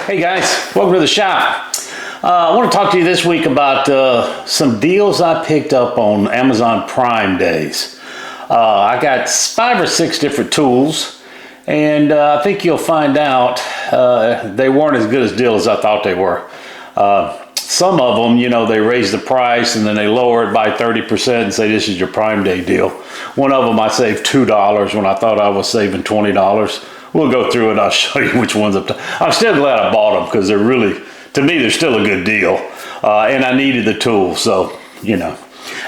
Hey guys, welcome to the shop. I want to talk to you this week about some deals I picked up on Amazon Prime days. I got 5 or 6 different tools, and I think you'll find out they weren't as good a deal as I thought they were. Some of them, you know, they raise the price and then they lower it by 30% and say this is your Prime Day deal. One of them I saved $2 when I thought I was saving $20. We'll go through it. I'll show you which ones I'm still glad I bought them because they're really, to me, they're still a good deal. And I needed the tool, so, you know.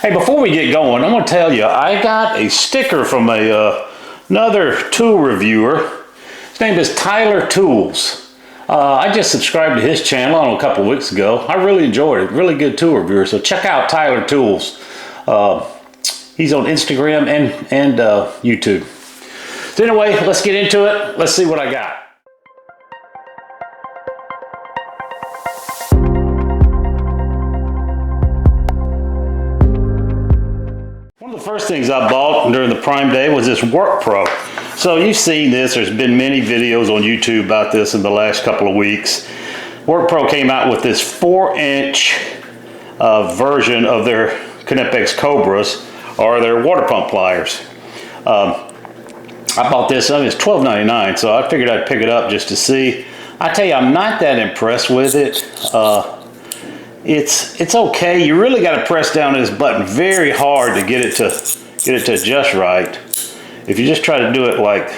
Hey, before we get going, I'm going to tell you, I got a sticker from another tool reviewer. His name is Tyler Tools. I just subscribed to his channel a couple of weeks ago. I really enjoyed it. Really good tool reviewer. So check out Tyler Tools. He's on Instagram and YouTube. So anyway, let's get into it. Let's see what I got. One of the first things I bought during the Prime Day was this WorkPro. So you've seen this. There's been many videos on YouTube about this in the last couple of weeks. WorkPro came out with this 4-inch version of their Knipex Cobras, or their water pump pliers. I bought this, it's $12.99, so I figured I'd pick it up just to see. I tell you, I'm not that impressed with it. It's okay. You really got to press down this button very hard to get it to adjust right. If you just try to do it like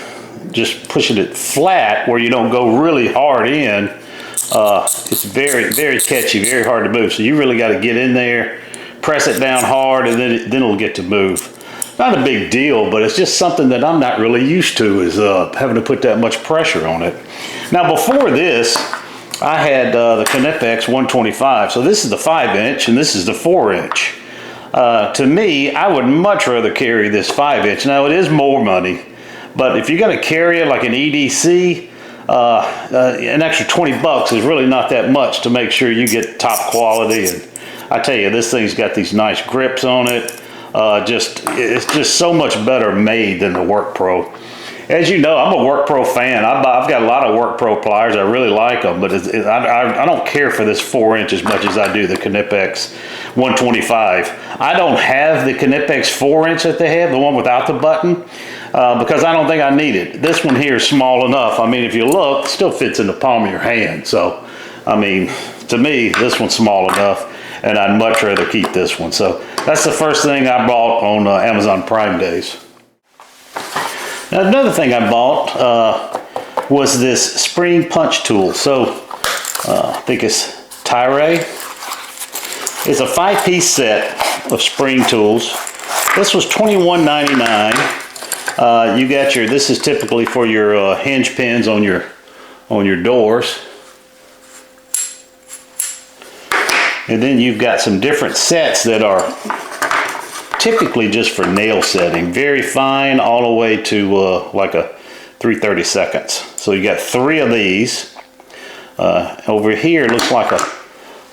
just pushing it flat where you don't go really hard in, it's very, very catchy, very hard to move. So you really got to get in there, press it down hard, and then it'll get to move. Not a big deal, but it's just something that I'm not really used to, is having to put that much pressure on it. Now before this, I had the Knipex 125. So this is the 5-inch and this is the 4-inch. To me, I would much rather carry this 5-inch. Now it is more money, but if you're going to carry it like an EDC, an extra 20 bucks is really not that much to make sure you get top quality. And I tell you, this thing's got these nice grips on it. It's just so much better made than the WorkPro. As you know, I'm a WorkPro fan. I've got a lot of WorkPro pliers. I really like them, but I don't care for this 4-inch as much as I do the Knipex 125. I don't have the Knipex 4-inch that they have, the one without the button, because I don't think I need it. This one here is small enough. I mean, if you look, it still fits in the palm of your hand. So, I mean, to me, this one's small enough, and I'd much rather keep this one. So that's the first thing I bought on Amazon Prime days. Now another thing I bought was this spring punch tool. So I think it's Tyre. It's a 5-piece set of spring tools. This was $21.99. You got your, this is typically for your hinge pins on your doors. And then you've got some different sets that are typically just for nail setting. Very fine all the way to like a 3/32. So you got 3 of these. Over here it looks like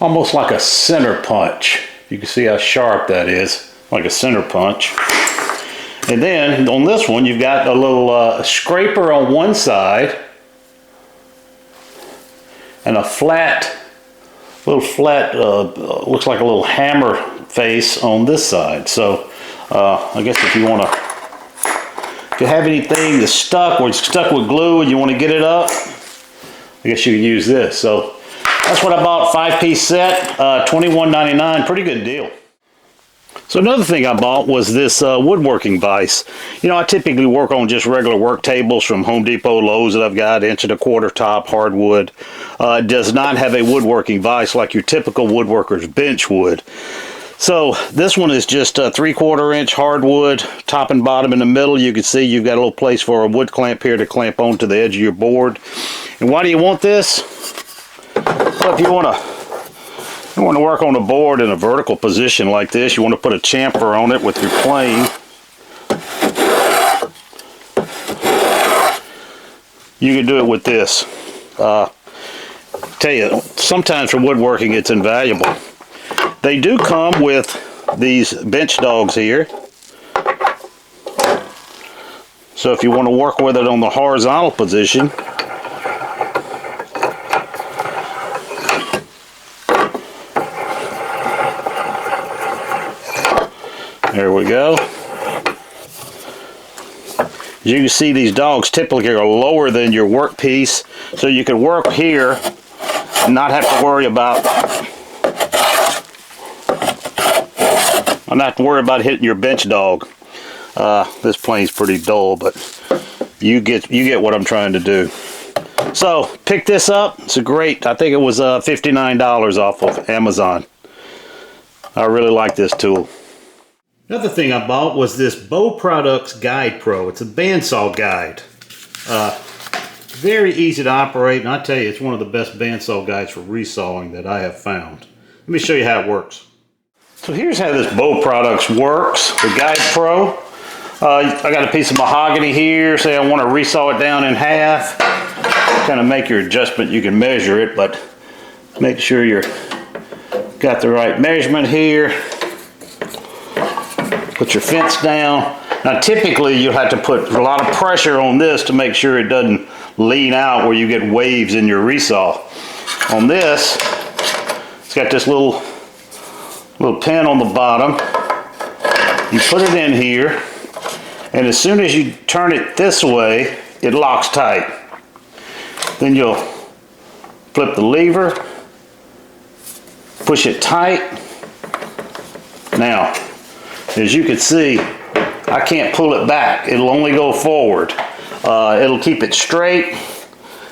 almost like a center punch. You can see how sharp that is, like a center punch. And then on this one you've got a little scraper on one side and a looks like a little hammer face on this side. So I guess if you have anything that's stuck or it's stuck with glue and you want to get it up, I guess you can use this. So that's what I bought, 5-piece set, $21.99, pretty good deal. So another thing I bought was this Woodworking Vise. You know, I typically work on just regular work tables from Home Depot, Lowe's that I've got, 1.25" top, hardwood. It does not have a woodworking vise like your typical woodworker's bench would. So this one is just a 3/4" hardwood, top and bottom in the middle. You can see you've got a little place for a wood clamp here to clamp onto the edge of your board. And why do you want this? Well, if you want to work on a board in a vertical position like this, you want to put a chamfer on it with your plane. You can do it with this. Tell you, sometimes for woodworking it's invaluable. They do come with these bench dogs here. So if you want to work with it on the horizontal position, There we go. As you can see, these dogs typically are lower than your workpiece, so you can work here and not have to worry about hitting your bench dog. This plane's pretty dull, but you get what I'm trying to do. So pick this up. It's a great. I think it was $59 off of Amazon. I really like this tool. Another thing I bought was this Bow Products Guide Pro. It's a bandsaw guide. Very easy to operate, and I tell you, it's one of the best bandsaw guides for resawing that I have found. Let me show you how it works. So here's how this Bow Products works, the Guide Pro. I got a piece of mahogany here. Say I want to resaw it down in half. Kind of make your adjustment. You can measure it, but make sure you're got the right measurement here. Put your fence down. Now typically you'll have to put a lot of pressure on this to make sure it doesn't lean out where you get waves in your resaw. On this, it's got this little pin on the bottom. You put it in here, and as soon as you turn it this way, it locks tight. Then you'll flip the lever, push it tight. Now, as you can see, I can't pull it back. It'll only go forward. It'll keep it straight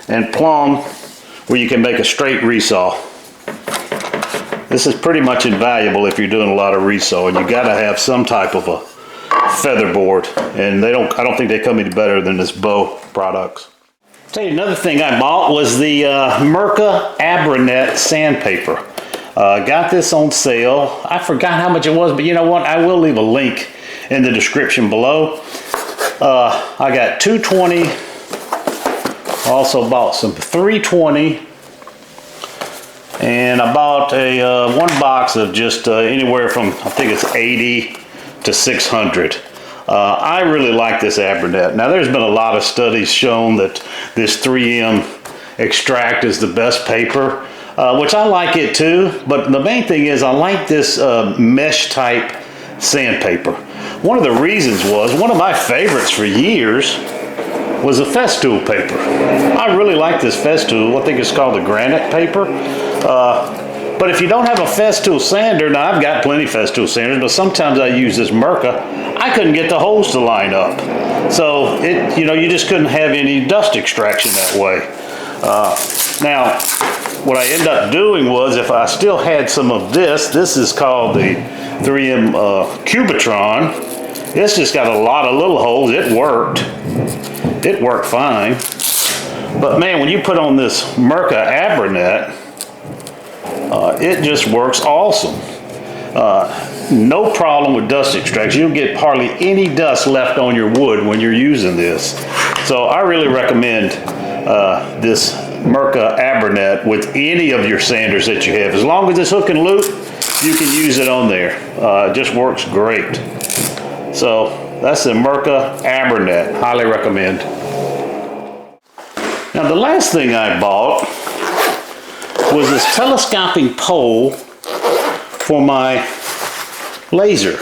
and plumb where you can make a straight resaw. This is pretty much invaluable if you're doing a lot of resawing. You gotta have some type of a feather board, and I don't think they come any better than this Bow Products. I'll tell you another thing I bought was the Murka Abernet sandpaper. Got this on sale. I forgot how much it was, but you know what? I will leave a link in the description below. I got 220. Also bought some 320. And I bought a one box of just anywhere from, I think it's 80 to 600. I really like this Abernet. Now there's been a lot of studies shown that this 3M extract is the best paper. Which I like it too, but the main thing is I like this mesh type sandpaper. One of the reasons was, one of my favorites for years was the Festool paper. I really like this Festool. I think it's called the granite paper. But if you don't have a Festool sander, now I've got plenty of Festool sanders, but sometimes I use this Murka. I couldn't get the holes to line up. So you just couldn't have any dust extraction that way. Now, what I ended up doing was, if I still had some of this is called the 3M Cubitron. It's just got a lot of little holes. It worked fine. But man, when you put on this Murka Abernet, it just works awesome. No problem with dust extraction. You don't get hardly any dust left on your wood when you're using this. So I really recommend this Murka Abernet with any of your sanders that you have. As long as it's hook and loop, you can use it on there. It just works great. So that's the Murka Abernet. Highly recommend. Now the last thing I bought was this telescoping pole for my laser,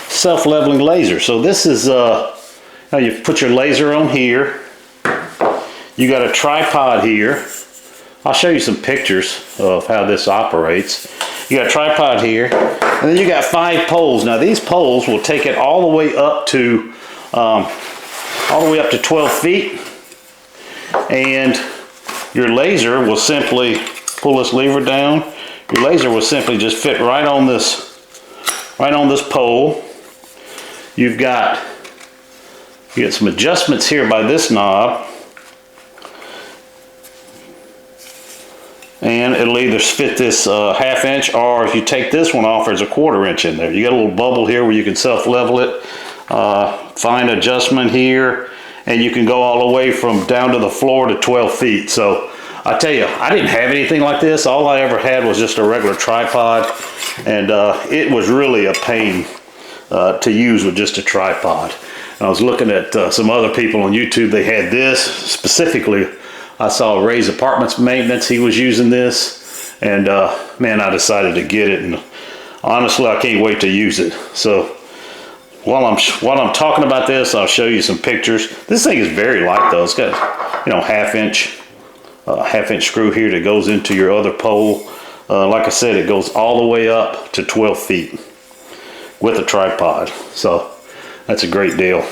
self-leveling laser. So this is now you put your laser on here. You got a tripod here. I'll show you some pictures of how this operates. You got a tripod here, and then you got 5 poles. Now these poles will take it all the way up to 12 feet, and your laser will simply pull this lever down. Your laser will simply just fit right on this pole. You get some adjustments here by this knob. And it'll either fit this 1/2 inch, or if you take this one off, there's a 1/4 inch in there. You got a little bubble here where you can self-level it. Fine adjustment here, and you can go all the way from down to the floor to 12 feet. So I tell you, I didn't have anything like this. All I ever had was just a regular tripod, and it was really a pain to use with just a tripod. And I was looking at some other people on YouTube. They had this specifically. I saw Ray's Apartments Maintenance. He was using this, and man, I decided to get it. And honestly, I can't wait to use it. So while I'm talking about this, I'll show you some pictures. This thing is very light though. It's got, you know, half inch screw here that goes into your other pole. Like I said, it goes all the way up to 12 feet with a tripod. So that's a great deal.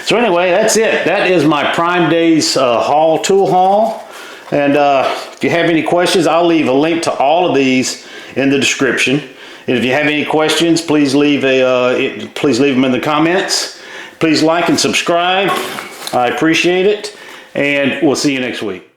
So anyway, that's it. That is my Prime Days tool haul. And if you have any questions, I'll leave a link to all of these in the description. And if you have any questions, please leave them in the comments. Please like and subscribe. I appreciate it. And we'll see you next week.